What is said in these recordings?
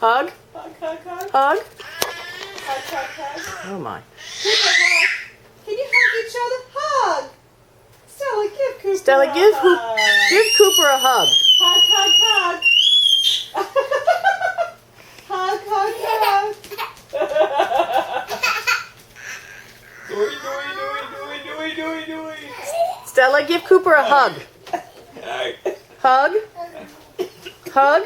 Hug. Hug, hug, hug. Hug. Hug, hug, hug. Oh my. Cooper, hug. Can you hug each other? Hug. Stella, give Cooper Stella, a give hug. Cooper a hug. Hug, hug, hug. Hug, hug, hug. Dory, dory, dory, dory, dory, dory. Stella, give Cooper a hug. Hug. Hug.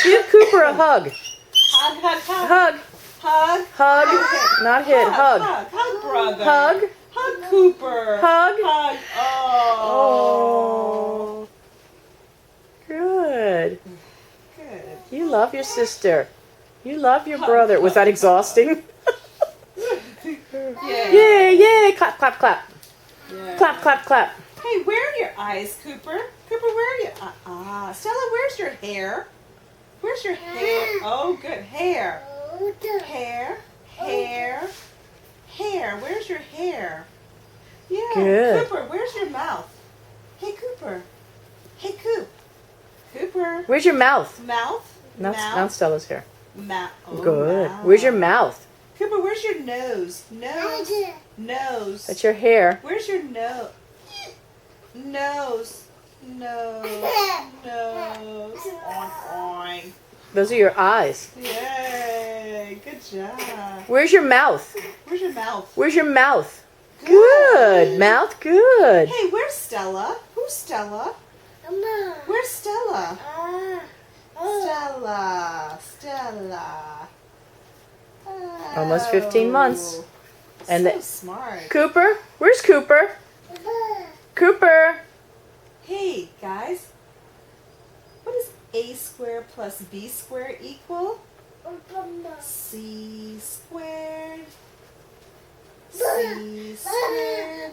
Give Cooper a hug. Hug, hug, hug. Hug. Hug. Hug. Not hit. Hug. Hug, hug, brother. Hug. Hug, Cooper. Hug. Hug. Oh. Oh. Good. Good. You love your sister. You love your brother. Was that exhausting? Yeah. Yay, yay. Clap, clap, clap. Yeah. Clap, clap, clap. Hey, where are your eyes, Cooper? Cooper, where are you? Stella, where's your hair? Where's your hair? Oh, good. Hair. Hair. Hair. Hair. Where's your hair? Yeah. Good. Cooper, where's your mouth? Hey, Cooper. Hey, Coop. Cooper. Where's your mouth? Mouth. Now Stella's here. Mouth. Oh, Good. mouth. Where's your mouth? Cooper, where's your nose? Nose. Nose. That's your hair. Where's your nose? Nose. Nose. Nose. Oink, oink. Those are your eyes. Yay. Good job. Where's your mouth? Where's your mouth? Where's your mouth? Good. Mouth, good. Hey, where's Stella? Who's Stella? Where's Stella? Stella. Stella. Almost 15 months. Oh, And so the- smart. Cooper? Where's Cooper? Cooper. Hey, guys. What does a squared plus b squared equal? C squared. C squared.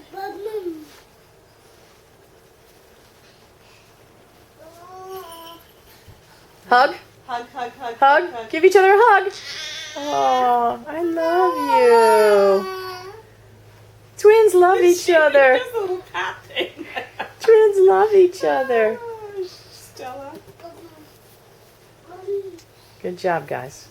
Hug. Hug, hug, hug, Hug. Give each other a hug. Oh, I love you. Twins love each other. Just a little pat thing. Twins love each other. Stella. Good job, guys.